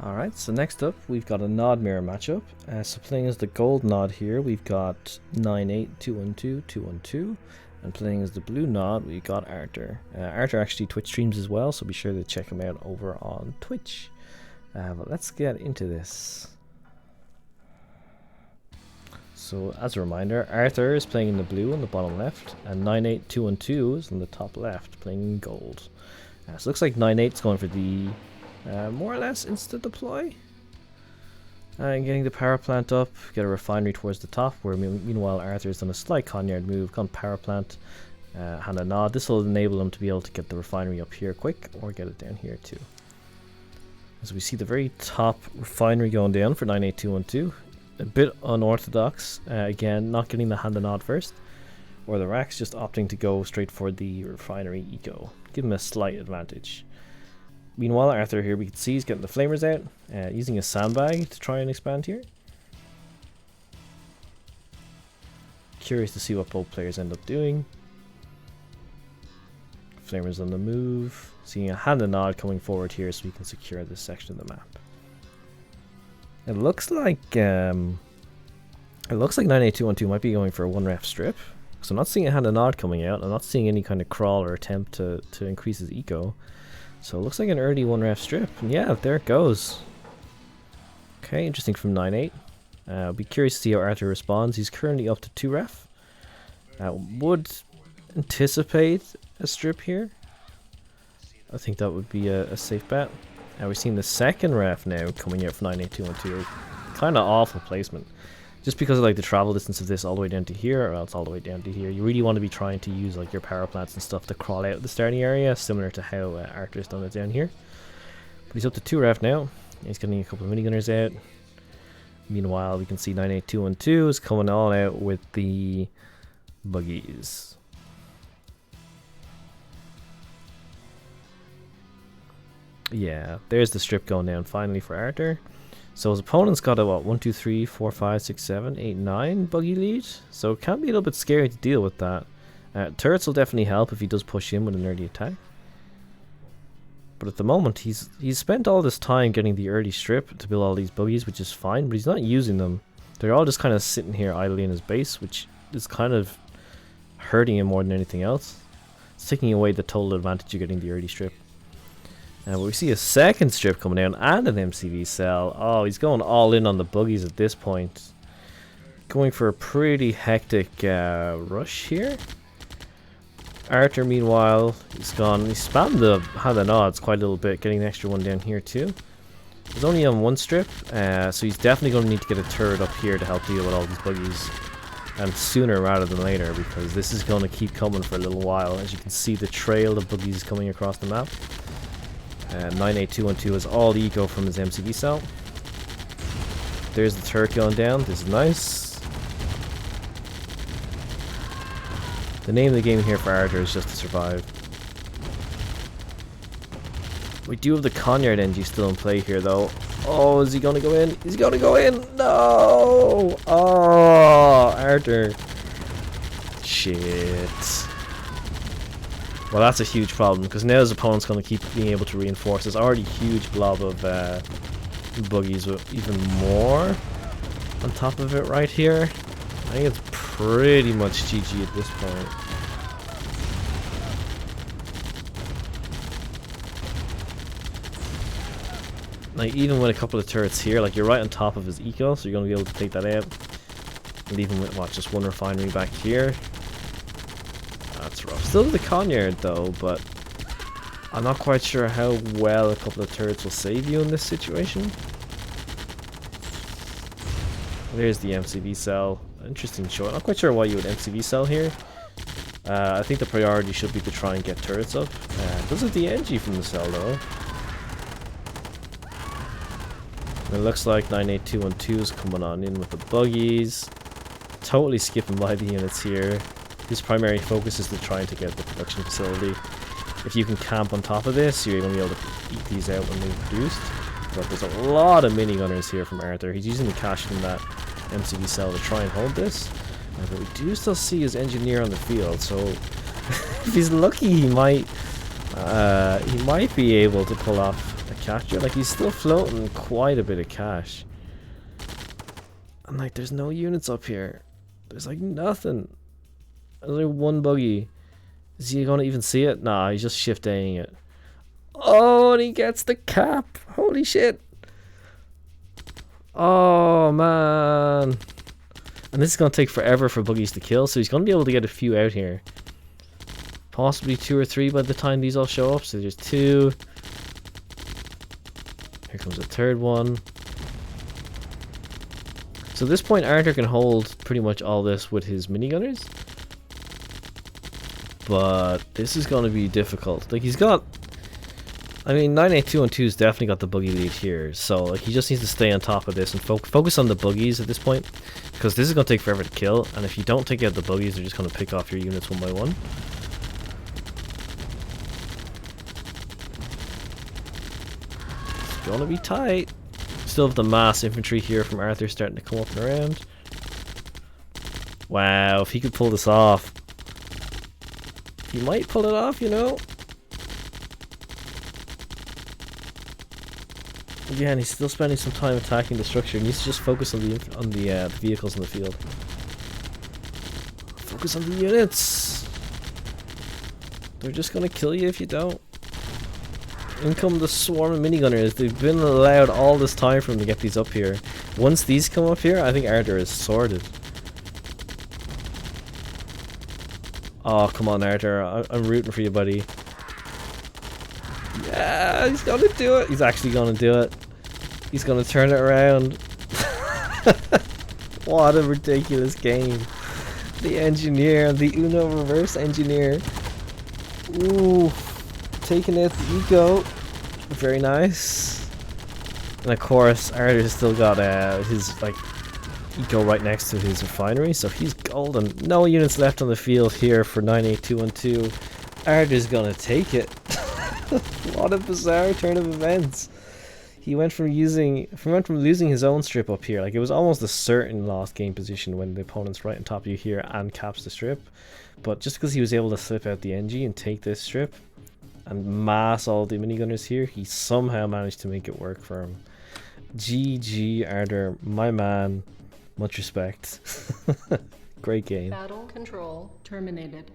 Alright, so next up we've got a nod mirror matchup. So playing as the gold nod here, we've got 98212, 212. And playing as the blue nod, we've got Arthur. Arthur actually Twitch streams as well, so be sure to check him out over on Twitch. But let's get into this. So as a reminder, Arthur is playing in the blue on the bottom left, and 98212 is on the top left, playing in gold. So it looks like 98 is going for the more or less instant deploy. And getting the power plant up, get a refinery towards the top, where meanwhile Arthur's done a slight Conyard move, gone power plant, and a nod. This will enable him to be able to get the refinery up here quick, or get it down here too. As we see the very top refinery going down for 98212. A bit unorthodox, again, not getting the hand and nod first, or the Rax just opting to go straight for the refinery eco. Give him a slight advantage. Meanwhile, Arthur here, we can see he's getting the flamers out, using a sandbag to try and expand here. Curious to see what both players end up doing. Flamers on the move, seeing a hand and nod coming forward here so we can secure this section of the map. It looks like 98212 might be going for a 1-ref strip. So I'm not seeing a hand and nod coming out. I'm not seeing any kind of crawl or attempt to increase his eco. So it looks like an early 1-ref strip. And yeah, there it goes. Okay, interesting from 9-8. I'll be curious to see how Arthur responds. He's currently up to 2-ref. Would anticipate a strip here. I think that would be a safe bet. We're seeing the second ref now coming out for 98212. Kind of awful placement. Just because of like the travel distance of this all the way down to here, or else all the way down to here. You really want to be trying to use like your power plants and stuff to crawl out of the starting area, similar to how Arthur's done it down here. But he's up to 2-ref now. He's getting a couple of minigunners out. Meanwhile, we can see 98212 is coming all out with the buggies. Yeah, there's the strip going down finally for Arthur. So his opponent's got a 1, 2, 3, 4, 5, 6, 7, 8, 9 buggy lead. So it can be a little bit scary to deal with that. Turrets will definitely help if he does push in with an early attack. But at the moment, he's spent all this time getting the early strip to build all these buggies, which is fine, but he's not using them. They're all just kind of sitting here idly in his base, which is kind of hurting him more than anything else. It's taking away the total advantage of getting the early strip. But we see a second strip coming down and an MCV cell. Oh, he's going all in on the buggies at this point. Going for a pretty hectic rush here. Arthur, meanwhile, he spammed the hand and nods quite a little bit, getting an extra one down here too. He's only on one strip, so he's definitely going to need to get a turret up here to help deal with all these buggies. And sooner rather than later, because this is going to keep coming for a little while. As you can see, the trail of buggies coming across the map. 98212 has all the eco from his MCV cell. There's the turret going down. This is nice. The name of the game here for Arthur is just to survive. We do have the Conyard NG still in play here though. Oh, is he going to go in? He's going to go in! No! Oh, Arthur. Shit. Well, that's a huge problem, because now his opponent's going to keep being able to reinforce this already huge blob of buggies with even more on top of it right here. I think it's pretty much GG at this point. Like, even with a couple of turrets here, like, you're right on top of his eco, so you're going to be able to take that out. And even with, what, just one refinery back here. That's rough. Still the Conyard though, but I'm not quite sure how well a couple of turrets will save you in this situation. There's the MCV cell. Interesting shot. Not quite sure why you would MCV cell here. I think the priority should be to try and get turrets up. Does have the NG from the cell though. And it looks like 98212 is coming on in with the buggies. Totally skipping by the units here. His primary focus is to try and take out the production facility. If you can camp on top of this, you're going to be able to eat these out when they're produced. But there's a lot of minigunners here from Arthur. He's using the cash from that MCV cell to try and hold this. But we do still see his engineer on the field, so if he's lucky, he might be able to pull off a catcher. Like, he's still floating quite a bit of cash. And like, there's no units up here. There's like nothing. There's like one buggy. Is he gonna even see it? Nah, he's just shift Aing it. Oh, and he gets the cap. Holy shit. Oh man. And this is gonna take forever for buggies to kill, so he's gonna be able to get a few out here. Possibly 2 or 3 by the time these all show up. So there's 2. Here comes a third one. So at this point, Arthur can hold pretty much all this with his minigunners. But this is going to be difficult. Like, he's got... I mean, 98212's definitely got the buggy lead here. So, like, he just needs to stay on top of this and focus on the buggies at this point. Because this is going to take forever to kill. And if you don't take out the buggies, they're just going to pick off your units one by one. It's going to be tight. Still have the mass infantry here from Arthur starting to come up and around. Wow, if he could pull this off. He might pull it off, you know. Yeah, and he's still spending some time attacking the structure. He needs to just focus on the vehicles in the field. Focus on the units. They're just gonna kill you if you don't. In come the swarm of minigunners. They've been allowed all this time for them to get these up here. Once these come up here, I think Arthur is sorted. Oh, come on, Arthur. I'm rooting for you, buddy. Yeah, he's gonna do it. He's actually gonna do it. He's gonna turn it around. What a ridiculous game. The engineer, the Uno reverse engineer. Ooh. Taking out the eco. Very nice. And of course, Arthur's still got his like eco right next to his refinery, so he's golden. No units left on the field here for 98212. Arthur's gonna take it. What a bizarre turn of events. He went from losing his own strip up here. Like, it was almost a certain lost game position when the opponent's right on top of you here and caps the strip. But just because he was able to slip out the NG and take this strip and mass all the minigunners here, he somehow managed to make it work for him. GG, Arthur, my man. Much respect. Great game. Battle control terminated.